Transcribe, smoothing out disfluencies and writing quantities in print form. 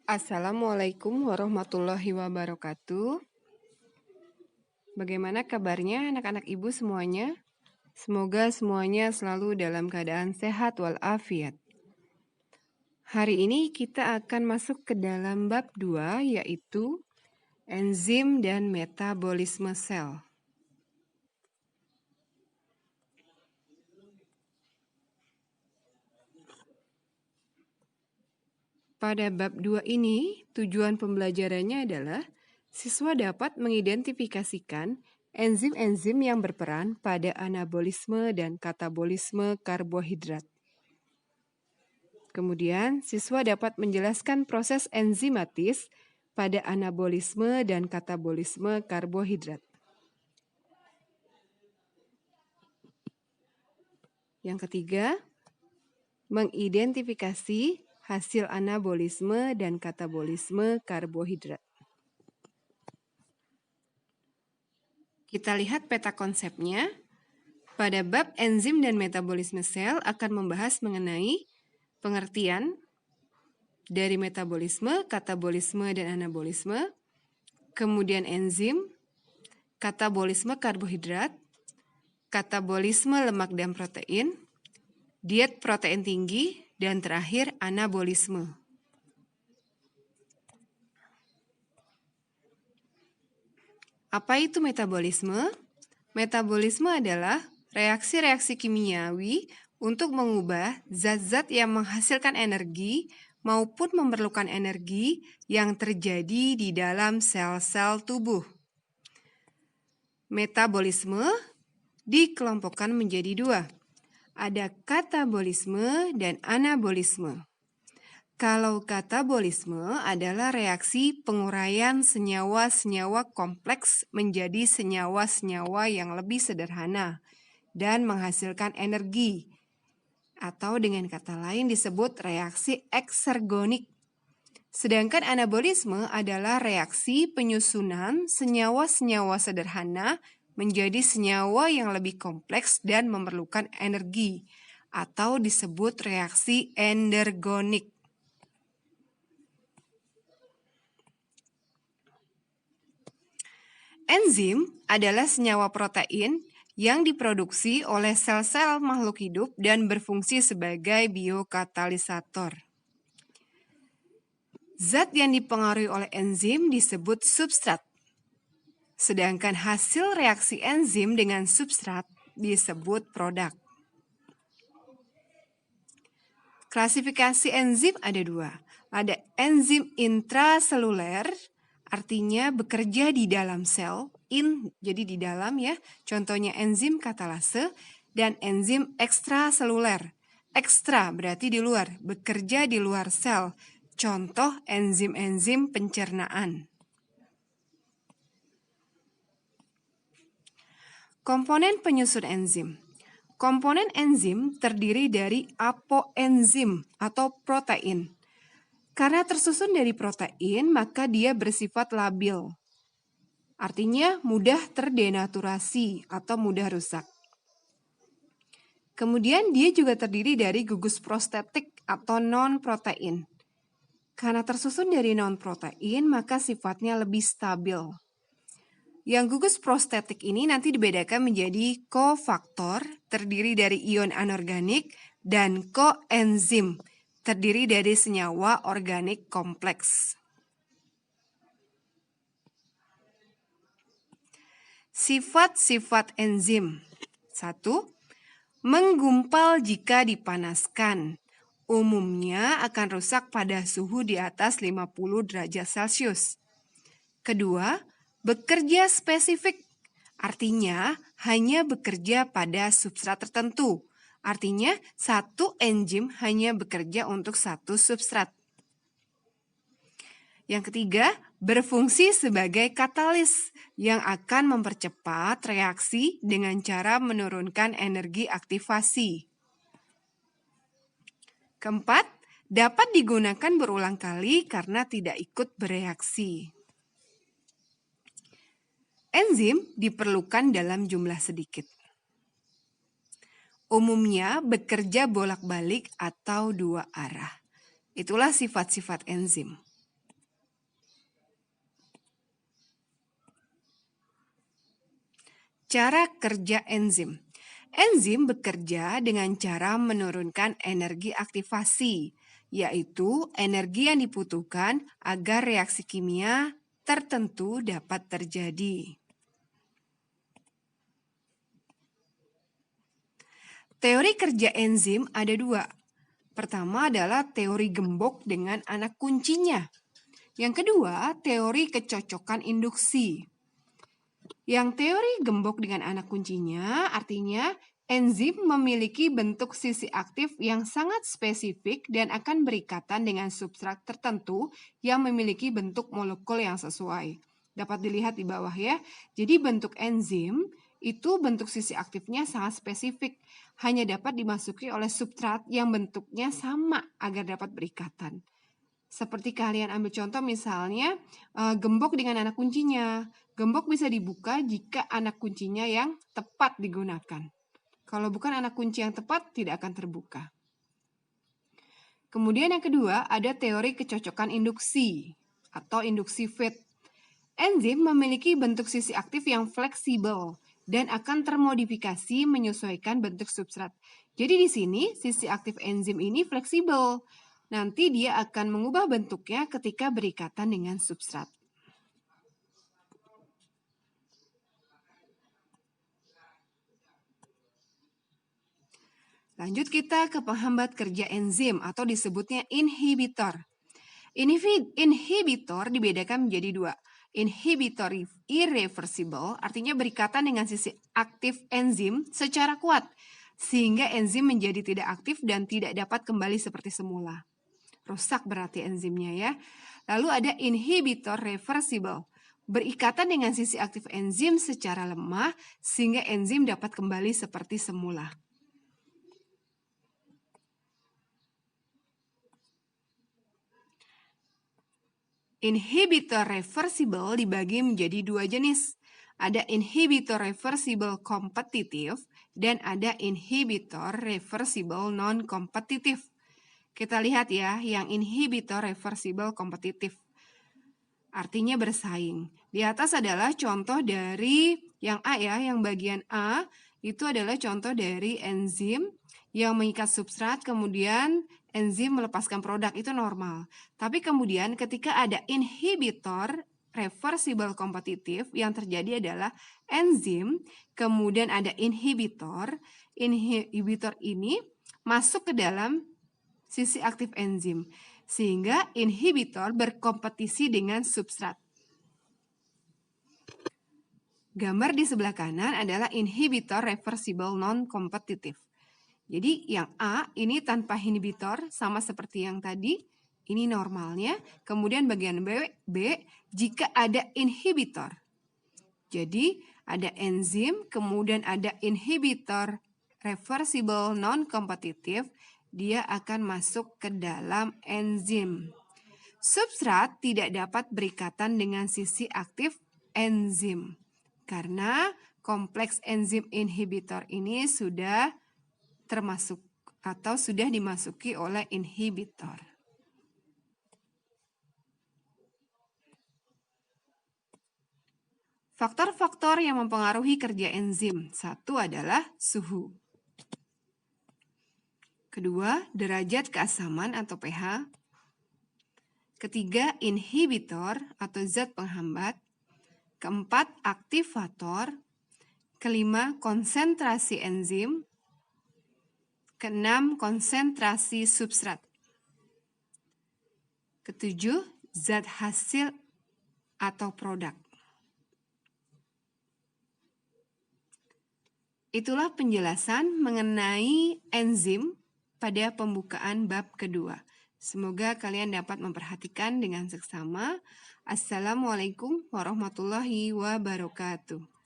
Assalamualaikum warahmatullahi wabarakatuh. Bagaimana kabarnya anak-anak ibu semuanya? Semoga semuanya selalu dalam keadaan sehat walafiat. Hari ini kita akan masuk ke dalam bab 2 yaitu enzim dan metabolisme sel. Pada bab 2 ini, tujuan pembelajarannya adalah siswa dapat mengidentifikasikan enzim-enzim yang berperan pada anabolisme dan katabolisme karbohidrat. Kemudian, siswa dapat menjelaskan proses enzimatis pada anabolisme dan katabolisme karbohidrat. Yang ketiga, mengidentifikasi hasil anabolisme dan katabolisme karbohidrat. Kita lihat peta konsepnya. Pada bab enzim dan metabolisme sel akan membahas mengenai pengertian dari metabolisme, katabolisme, dan anabolisme, kemudian enzim, katabolisme karbohidrat, katabolisme lemak dan protein, diet protein tinggi, dan terakhir anabolisme. Apa itu metabolisme? Metabolisme adalah reaksi-reaksi kimiawi untuk mengubah zat-zat yang menghasilkan energi maupun memerlukan energi yang terjadi di dalam sel-sel tubuh. Metabolisme dikelompokkan menjadi dua. Ada katabolisme dan anabolisme. Kalau katabolisme adalah reaksi penguraian senyawa-senyawa kompleks menjadi senyawa-senyawa yang lebih sederhana dan menghasilkan energi. Atau dengan kata lain disebut reaksi eksergonik. Sedangkan anabolisme adalah reaksi penyusunan senyawa-senyawa sederhana menjadi senyawa yang lebih kompleks dan memerlukan energi, atau disebut reaksi endergonik. Enzim adalah senyawa protein yang diproduksi oleh sel-sel makhluk hidup dan berfungsi sebagai biokatalisator. Zat yang dipengaruhi oleh enzim disebut substrat. Sedangkan hasil reaksi enzim dengan substrat disebut produk. Klasifikasi enzim ada dua. Ada enzim intraseluler, artinya bekerja di dalam sel, jadi di dalam ya. Contohnya enzim katalase, dan enzim ekstraseluler. Ekstra berarti di luar, bekerja di luar sel. Contoh enzim-enzim pencernaan. Komponen penyusun enzim. Komponen enzim terdiri dari apoenzim atau protein. Karena tersusun dari protein, maka dia bersifat labil. Artinya mudah terdenaturasi atau mudah rusak. Kemudian dia juga terdiri dari gugus prostetik atau non-protein. Karena tersusun dari non-protein, maka sifatnya lebih stabil. Yang gugus prostetik ini nanti dibedakan menjadi kofaktor, terdiri dari ion anorganik, dan koenzim, terdiri dari senyawa organik kompleks. Sifat-sifat enzim. 1. Menggumpal jika dipanaskan. Umumnya akan rusak pada suhu di atas 50 derajat Celcius. Kedua, bekerja spesifik, artinya hanya bekerja pada substrat tertentu. Artinya satu enzim hanya bekerja untuk satu substrat. Yang ketiga, berfungsi sebagai katalis yang akan mempercepat reaksi dengan cara menurunkan energi aktivasi. Keempat, dapat digunakan berulang kali karena tidak ikut bereaksi. Enzim diperlukan dalam jumlah sedikit. Umumnya bekerja bolak-balik atau dua arah. Itulah sifat-sifat enzim. Cara kerja enzim. Enzim bekerja dengan cara menurunkan energi aktivasi, yaitu energi yang dibutuhkan agar reaksi kimia tertentu dapat terjadi. Teori kerja enzim ada dua. Pertama adalah teori gembok dengan anak kuncinya. Yang kedua, teori kecocokan induksi. Yang teori gembok dengan anak kuncinya artinya enzim memiliki bentuk sisi aktif yang sangat spesifik dan akan berikatan dengan substrat tertentu yang memiliki bentuk molekul yang sesuai. Dapat dilihat di bawah ya. Jadi bentuk enzim itu bentuk sisi aktifnya sangat spesifik. Hanya dapat dimasuki oleh substrat yang bentuknya sama agar dapat berikatan. Seperti kalian ambil contoh misalnya gembok dengan anak kuncinya. Gembok bisa dibuka jika anak kuncinya yang tepat digunakan. Kalau bukan anak kunci yang tepat, tidak akan terbuka. Kemudian yang kedua, ada teori kecocokan induksi atau induksi Veith. Enzim memiliki bentuk sisi aktif yang fleksibel dan akan termodifikasi menyesuaikan bentuk substrat. Jadi di sini sisi aktif enzim ini fleksibel. Nanti dia akan mengubah bentuknya ketika berikatan dengan substrat. Lanjut kita ke penghambat kerja enzim atau disebutnya inhibitor. Inhibitor dibedakan menjadi dua. Inhibitor irreversible artinya berikatan dengan sisi aktif enzim secara kuat sehingga enzim menjadi tidak aktif dan tidak dapat kembali seperti semula. Rusak berarti enzimnya ya. Lalu ada inhibitor reversible. Berikatan dengan sisi aktif enzim secara lemah sehingga enzim dapat kembali seperti semula. Inhibitor reversible dibagi menjadi dua jenis. Ada inhibitor reversible kompetitif dan ada inhibitor reversible non-kompetitif. Kita lihat ya, yang inhibitor reversible kompetitif. Artinya bersaing. Di atas adalah contoh dari yang A ya, yang bagian A itu adalah contoh dari enzim yang mengikat substrat, kemudian enzim melepaskan produk, itu normal. Tapi kemudian ketika ada inhibitor reversible kompetitif, yang terjadi adalah enzim, kemudian ada inhibitor. Inhibitor ini masuk ke dalam sisi aktif enzim, sehingga inhibitor berkompetisi dengan substrat. Gambar di sebelah kanan adalah inhibitor reversible non-kompetitif. Jadi yang A ini tanpa inhibitor sama seperti yang tadi, ini normalnya. Kemudian bagian B jika ada inhibitor. Jadi ada enzim, kemudian ada inhibitor reversible non-kompetitif, dia akan masuk ke dalam enzim. Substrat tidak dapat berikatan dengan sisi aktif enzim karena kompleks enzim inhibitor ini sudah termasuk atau sudah dimasuki oleh inhibitor. Faktor-faktor yang mempengaruhi kerja enzim. Satu adalah suhu. Kedua, derajat keasaman atau pH. Ketiga, inhibitor atau zat penghambat. Keempat, aktivator. Kelima, konsentrasi enzim. Keenam, konsentrasi substrat. Ketujuh, zat hasil atau produk. Itulah penjelasan mengenai enzim pada pembukaan bab kedua. Semoga kalian dapat memperhatikan dengan seksama. Assalamualaikum warahmatullahi wabarakatuh.